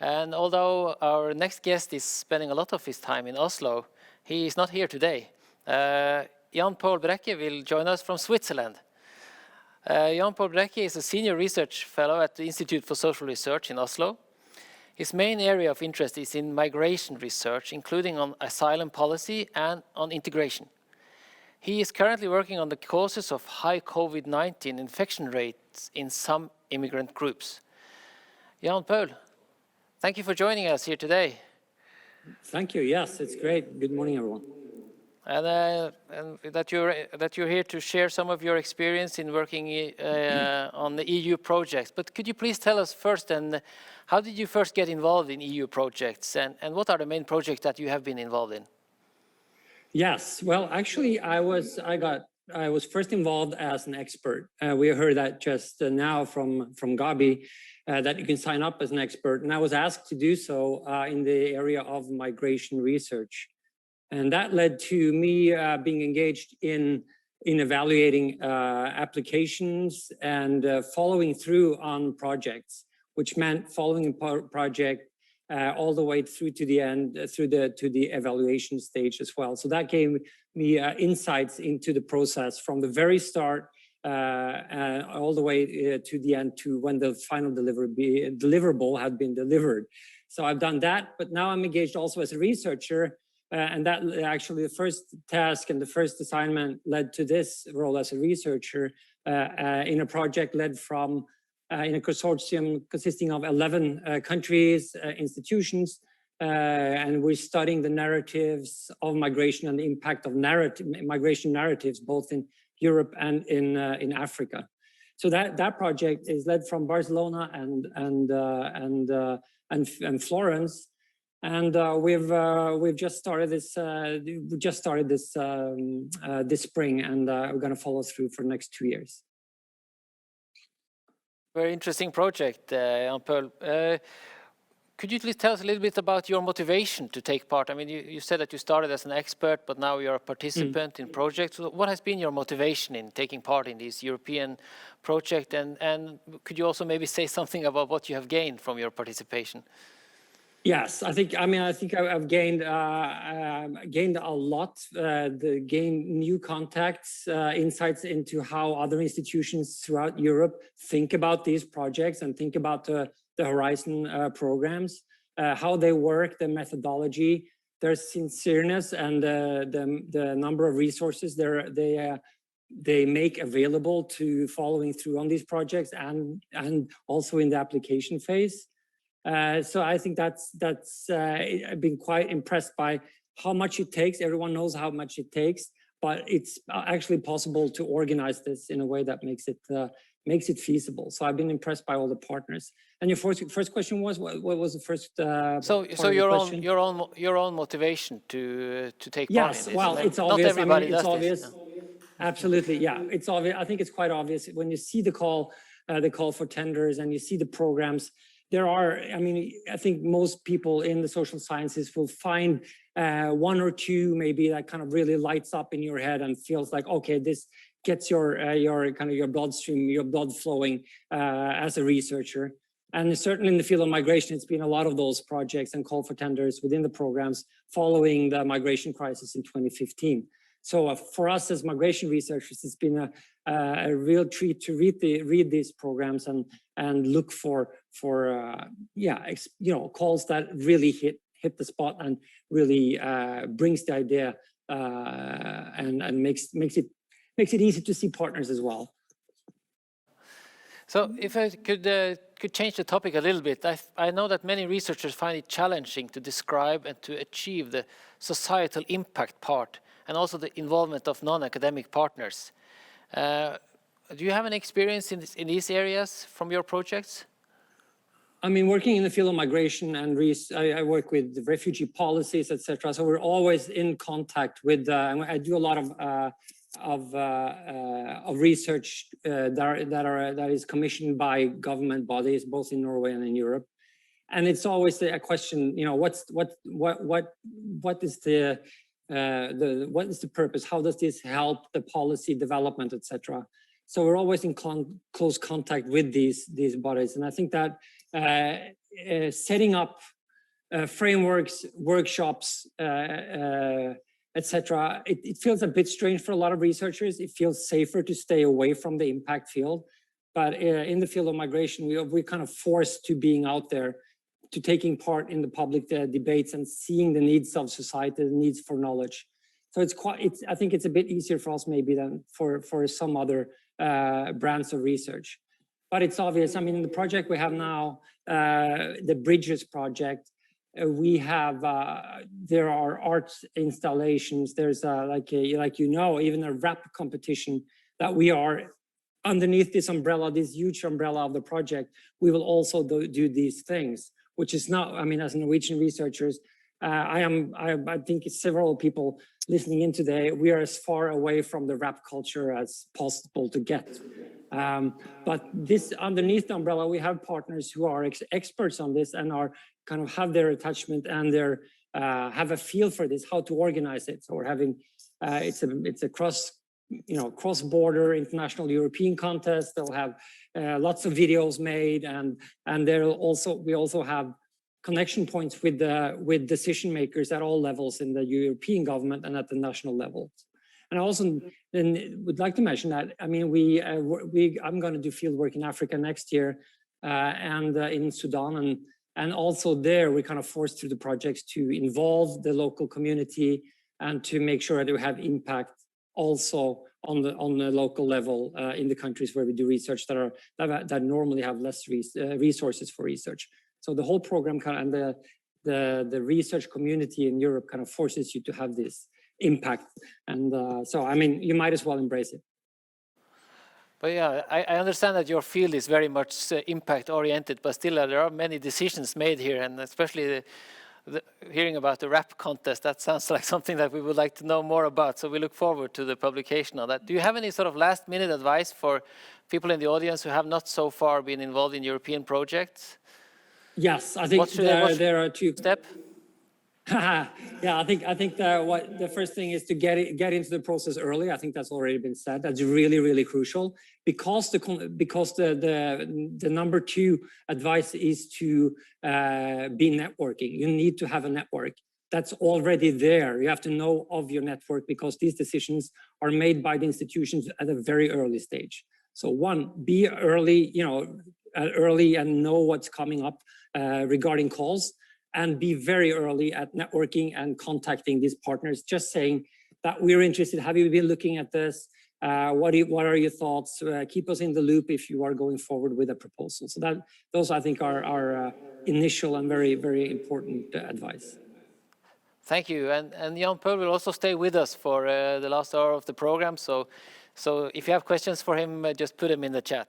And although our next guest is spending a lot of his time in Oslo, he is not here today. Jan Paul Brekke will join us from Switzerland. Jan Paul Brekke is a senior research fellow at the Institute for Social Research in Oslo. His main area of interest is in migration research, including on asylum policy and on integration. He is currently working on the causes of high COVID-19 infection rates in some immigrant groups. Jan Paul, thank you for joining us here today. Thank you. Yes, it's great. Good morning, everyone. And that you're here to share some of your experience in working on the EU projects. But could you please tell us first, and how did you first get involved in EU projects, and what are the main projects that you have been involved in? Yes. Well, actually, I was first involved as an expert. We heard that just now from Gabi that you can sign up as an expert, and I was asked to do so in the area of migration research. And that led to me being engaged in evaluating applications and following through on projects, which meant following a project all the way through to the end, to the evaluation stage as well. So that gave me insights into the process from the very start all the way to the end, to when the final deliverable had been delivered. So I've done that, but now I'm engaged also as a researcher. And that actually the first task and the first assignment led to this role as a researcher in a project led from in a consortium consisting of 11 countries, institutions, and we're studying the narratives of migration and the impact of migration narratives, both in Europe and in Africa. So that project is led from Barcelona and Florence. And we've just started this. This spring, and we're going to follow through for the next 2 years. Very interesting project, Jan Paul. Could you please tell us a little bit about your motivation to take part? I mean, you said that you started as an expert, but now you're a participant in projects. So what has been your motivation in taking part in this European project? And could you also maybe say something about what you have gained from your participation? Yes, I think I've gained a lot. Gained new contacts, insights into how other institutions throughout Europe think about these projects and think about the Horizon programs, how they work, the methodology, their sincereness, and the number of resources they make available to following through on these projects and also in the application phase. So I think I've been quite impressed by how much it takes. Everyone knows how much it takes, but it's actually possible to organize this in a way that makes it feasible. So I've been impressed by all the partners. And your first question was, what was the first? So your own motivation to take part in this. Well, it's obvious. Not everybody does obvious. This, no? Absolutely, yeah, it's obvious. I think it's quite obvious when you see the call for tenders and you see the programs. There are, I think most people in the social sciences will find one or two maybe that kind of really lights up in your head and feels like, okay, this gets your bloodstream, your blood flowing as a researcher. And certainly in the field of migration, it's been a lot of those projects and call for tenders within the programs following the migration crisis in 2015. So for us as migration researchers, it's been a real treat to read these programs and look for calls that really hit the spot and really brings the idea and makes it easy to see partners as well. So if I could change the topic a little bit, I know that many researchers find it challenging to describe and to achieve the societal impact part and also the involvement of non-academic partners. Do you have any experience in these areas from your projects? I mean, working in the field of migration and I work with refugee policies, etc. So we're always in contact with. I do a lot of research that is commissioned by government bodies, both in Norway and in Europe. And it's always a question, what is the purpose? How does this help the policy development, etc.? So we're always in close contact with these bodies, and I think that setting up frameworks, workshops, etc. It feels a bit strange for a lot of researchers. It feels safer to stay away from the impact field. But in the field of migration, we're kind of forced to being out there, to taking part in the public debates and seeing the needs of society, the needs for knowledge. So I think it's a bit easier for us maybe than for some other brands of research. But it's obvious, I mean, the project we have now, the Bridges project, we have, there are art installations, there's like you know, even a rap competition that we are underneath this umbrella, this huge umbrella of the project, we will also do these things, which is not, I mean, as Norwegian researchers, I think it's several people listening in today, we are as far away from the rap culture as possible to get. But this underneath the umbrella, we have partners who are experts on this and are kind of have their attachment and their have a feel for this, how to organize it. So we're having it's a cross-border international European contest. They'll have lots of videos made, and we also have connection points with decision makers at all levels in the European government and at the national level. And I also would like to mention that, I mean, I'm going to do field work in Africa next year and in Sudan. And also there, we kind of forced through the projects to involve the local community and to make sure that we have impact also on the local level in the countries where we do research that normally have less resources for research. So the whole program and the research community in Europe kind of forces you to have this impact. And so, I mean, you might as well embrace it. But yeah, I understand that your field is very much impact oriented, but still there are many decisions made here, and especially hearing about the rap contest, that sounds like something that we would like to know more about. So we look forward to the publication of that. Do you have any sort of last minute advice for people in the audience who have not so far been involved in European projects? Yes, I think there are two steps. Yeah, I think the first thing is to get into the process early. I think that's already been said. That's really crucial, because the number two advice is to be networking. You need to have a network that's already there. You have to know of your network, because these decisions are made by the institutions at a very early stage. So one, be early, early and know what's coming up regarding calls. And be very early at networking and contacting these partners, just saying that we're interested. Have you been looking at this? What are your thoughts? Keep us in the loop if you are going forward with a proposal. So those I think are initial and very important advice. Thank you. And Jan Paul will also stay with us for the last hour of the program. So if you have questions for him, just put them in the chat.